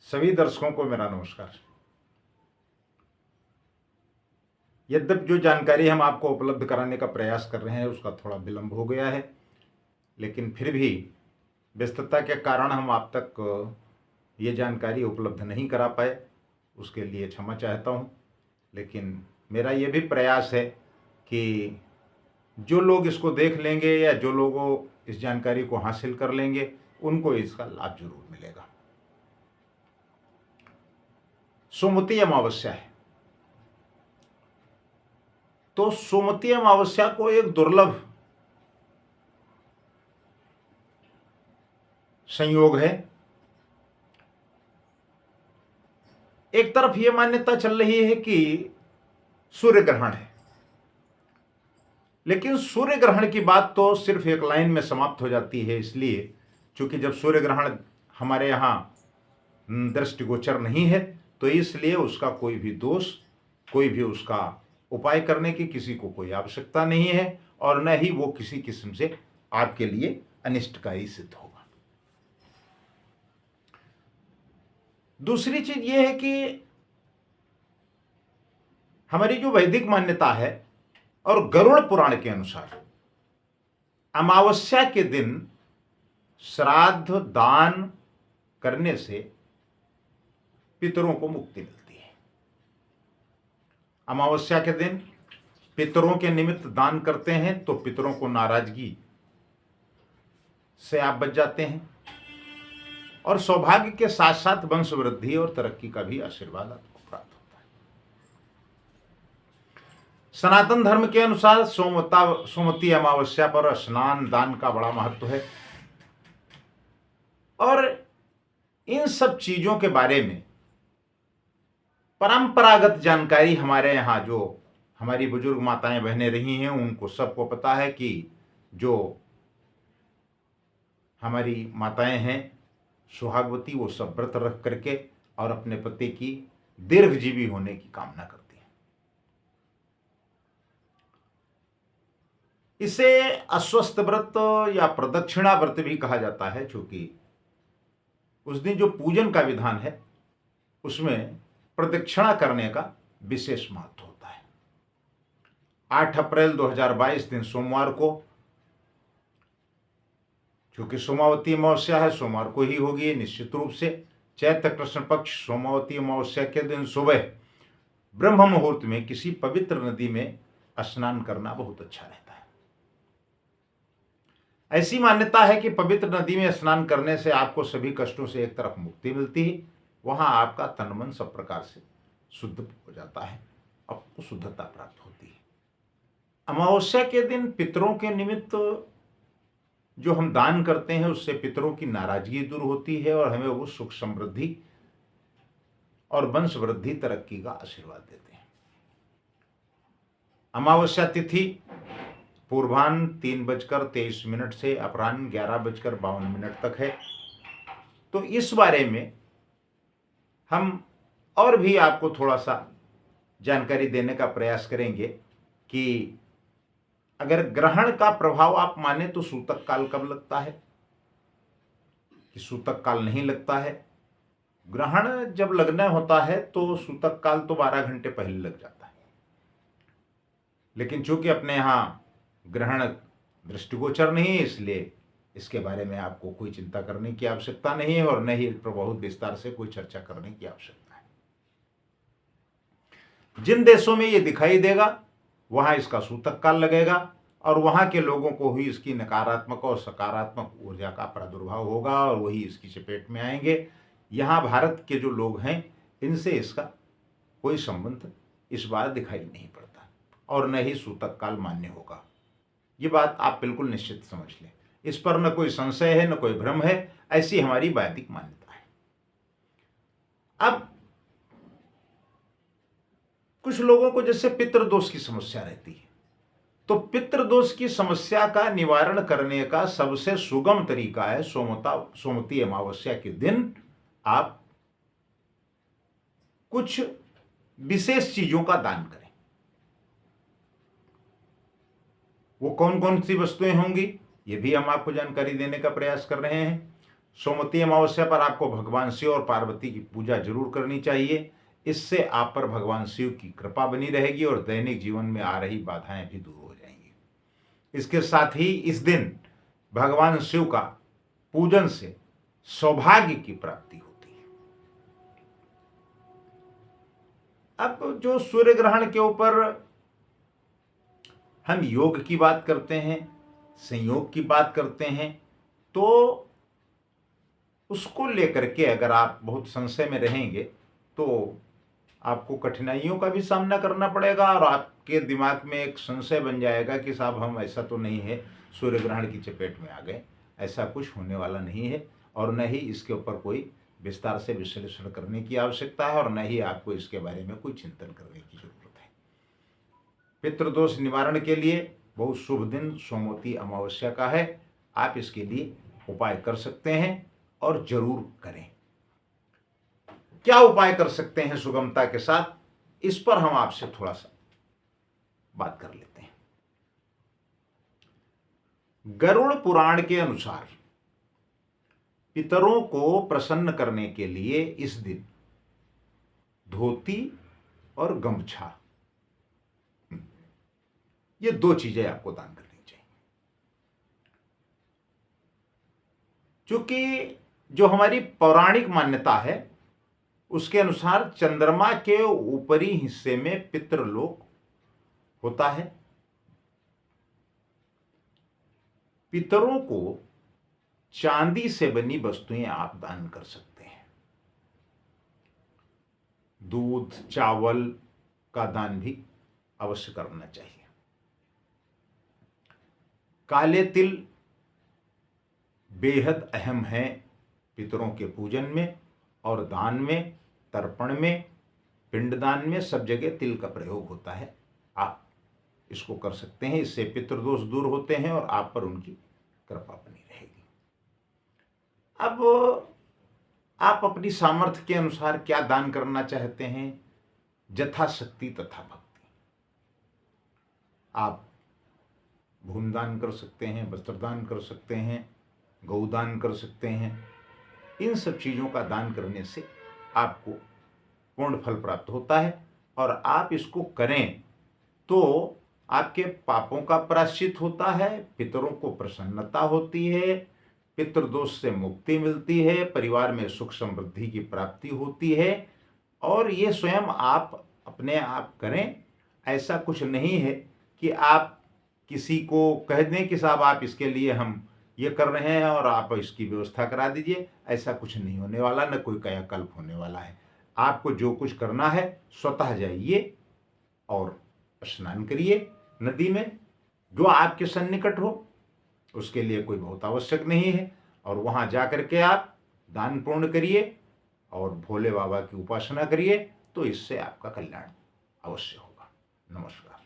सभी दर्शकों को मेरा नमस्कार। यद्यपि जो जानकारी हम आपको उपलब्ध कराने का प्रयास कर रहे हैं उसका थोड़ा विलंब हो गया है, लेकिन फिर भी व्यस्तता के कारण हम आप तक ये जानकारी उपलब्ध नहीं करा पाए, उसके लिए क्षमा चाहता हूँ। लेकिन मेरा ये भी प्रयास है कि जो लोग इसको देख लेंगे या जो लोगों इस जानकारी को हासिल कर लेंगे उनको इसका लाभ जरूर मिलेगा। सोमवती अमावस्या है, तो सोमवती अमावस्या को एक दुर्लभ संयोग है। एक तरफ यह मान्यता चल रही है कि सूर्य ग्रहण है, लेकिन सूर्य ग्रहण की बात तो सिर्फ एक लाइन में समाप्त हो जाती है, इसलिए चूंकि जब सूर्य ग्रहण हमारे यहाँ दृष्टिगोचर नहीं है तो इसलिए उसका कोई भी दोष, कोई भी उसका उपाय करने की किसी को कोई आवश्यकता नहीं है, और न ही वो किसी किस्म से आपके लिए अनिष्टकारी सिद्ध होगा। दूसरी चीज ये है कि हमारी जो वैदिक मान्यता है और गरुड़ पुराण के अनुसार अमावस्या के दिन श्राद्ध दान करने से पितरों को मुक्ति मिलती है। अमावस्या के दिन पितरों के निमित्त दान करते हैं तो पितरों को नाराजगी से आप बच जाते हैं, और सौभाग्य के साथ साथ वंश वृद्धि और तरक्की का भी आशीर्वाद आपको प्राप्त होता है। सनातन धर्म के अनुसार सोमवती अमावस्या पर स्नान दान का बड़ा महत्व है, और इन सब चीजों के बारे में परंपरागत जानकारी हमारे यहाँ जो हमारी बुजुर्ग माताएं बहनें रही हैं उनको सबको पता है कि जो हमारी माताएं हैं सुहागवती, वो सब व्रत रख करके और अपने पति की दीर्घजीवी होने की कामना करती हैं। इसे अस्वस्थ व्रत या प्रदक्षिणा व्रत भी कहा जाता है, क्योंकि उस दिन जो पूजन का विधान है उसमें प्रदक्षिणा करने का विशेष महत्व होता है। 8 अप्रैल 2022 दिन सोमवार को, क्योंकि सोमावती अमावस्या है, सोमवार को ही होगी निश्चित रूप से। चैत्र कृष्ण पक्ष सोमावती अमावस्या के दिन सुबह ब्रह्म मुहूर्त में किसी पवित्र नदी में स्नान करना बहुत अच्छा रहता है। ऐसी मान्यता है कि पवित्र नदी में स्नान करने से आपको सभी कष्टों से एक तरफ मुक्ति मिलती है, वहां आपका तन मन सब प्रकार से शुद्ध हो जाता है, आपको शुद्धता प्राप्त होती है। अमावस्या के दिन पितरों के निमित्त जो हम दान करते हैं उससे पितरों की नाराजगी दूर होती है और हमें वो सुख समृद्धि और वंश वृद्धि तरक्की का आशीर्वाद देते हैं। अमावस्या तिथि पूर्वाह्न 3:23 से अपराह्न 11:52 तक है। तो इस बारे में हम और भी आपको थोड़ा सा जानकारी देने का प्रयास करेंगे कि अगर ग्रहण का प्रभाव आप माने तो सूतक काल कब लगता है, कि सूतक काल नहीं लगता है। ग्रहण जब लगना होता है तो सूतक काल तो 12 घंटे पहले लग जाता है, लेकिन चूंकि अपने यहाँ ग्रहण दृष्टिगोचर नहीं है इसलिए इसके बारे में आपको कोई चिंता करने की आवश्यकता नहीं है, और न ही इस पर बहुत विस्तार से कोई चर्चा करने की आवश्यकता है। जिन देशों में ये दिखाई देगा वहां इसका सूतक काल लगेगा, और वहां के लोगों को ही इसकी नकारात्मक और सकारात्मक ऊर्जा का प्रादुर्भाव होगा और वही इसकी चपेट में आएंगे। यहाँ भारत के जो लोग हैं इनसे इसका कोई संबंध इस बार दिखाई नहीं पड़ता, और न ही सूतक काल मान्य होगा। ये बात आप बिल्कुल निश्चित समझ लें, इस पर न कोई संशय है न कोई भ्रम है, ऐसी हमारी वैदिक मान्यता है। अब कुछ लोगों को जैसे पितृदोष की समस्या रहती है, तो पितृदोष की समस्या का निवारण करने का सबसे सुगम तरीका है सोमवती अमावस्या के दिन आप कुछ विशेष चीजों का दान करें। वो कौन कौन सी वस्तुएं होंगी ये भी हम आपको जानकारी देने का प्रयास कर रहे हैं। सोमवती अमावस्या पर आपको भगवान शिव और पार्वती की पूजा जरूर करनी चाहिए। इससे आप पर भगवान शिव की कृपा बनी रहेगी और दैनिक जीवन में आ रही बाधाएं भी दूर हो जाएंगी। इसके साथ ही इस दिन भगवान शिव का पूजन से सौभाग्य की प्राप्ति होती है। अब जो सूर्य ग्रहण के ऊपर हम योग की बात करते हैं, संयोग की बात करते हैं, तो उसको लेकर के अगर आप बहुत संशय में रहेंगे तो आपको कठिनाइयों का भी सामना करना पड़ेगा और आपके दिमाग में एक संशय बन जाएगा कि साहब हम ऐसा तो नहीं है सूर्य ग्रहण की चपेट में आ गए। ऐसा कुछ होने वाला नहीं है और न ही इसके ऊपर कोई विस्तार से विश्लेषण करने की आवश्यकता है और न ही आपको इसके बारे में कोई चिंतन करने की जरूरत है। पितृदोष निवारण के लिए बहुत शुभ दिन सोमवती अमावस्या का है। आप इसके लिए उपाय कर सकते हैं और जरूर करें। क्या उपाय कर सकते हैं सुगमता के साथ, इस पर हम आपसे थोड़ा सा बात कर लेते हैं। गरुड़ पुराण के अनुसार पितरों को प्रसन्न करने के लिए इस दिन धोती और गमछा, ये दो चीजें आपको दान करनी चाहिए। क्योंकि जो हमारी पौराणिक मान्यता है उसके अनुसार चंद्रमा के ऊपरी हिस्से में पितृलोक होता है। पितरों को चांदी से बनी वस्तुएं आप दान कर सकते हैं। दूध चावल का दान भी अवश्य करना चाहिए। काले तिल बेहद अहम है पितरों के पूजन में और दान में, तर्पण में, पिंडदान में, सब जगह तिल का प्रयोग होता है। आप इसको कर सकते हैं। इससे पितृदोष दूर होते हैं और आप पर उनकी कृपा बनी रहेगी। अब आप अपनी सामर्थ्य के अनुसार क्या दान करना चाहते हैं, यथाशक्ति तथा भक्ति। आप भूमदान कर सकते हैं, वस्त्रदान कर सकते हैं, गौदान कर सकते हैं। इन सब चीज़ों का दान करने से आपको पूर्ण फल प्राप्त होता है और आप इसको करें तो आपके पापों का प्रायश्चित होता है, पितरों को प्रसन्नता होती है, पितृदोष से मुक्ति मिलती है, परिवार में सुख समृद्धि की प्राप्ति होती है। और ये स्वयं आप अपने आप करें। ऐसा कुछ नहीं है कि आप किसी को कह दें कि साहब आप इसके लिए हम ये कर रहे हैं और आप इसकी व्यवस्था करा दीजिए। ऐसा कुछ नहीं होने वाला, न कोई कायाकल्प होने वाला है। आपको जो कुछ करना है स्वतः जाइए और स्नान करिए नदी में, जो आपके सन्निकट हो। उसके लिए कोई बहुत आवश्यक नहीं है। और वहाँ जा कर के आप दान पूर्ण करिए और भोले बाबा की उपासना करिए, तो इससे आपका कल्याण अवश्य होगा। नमस्कार।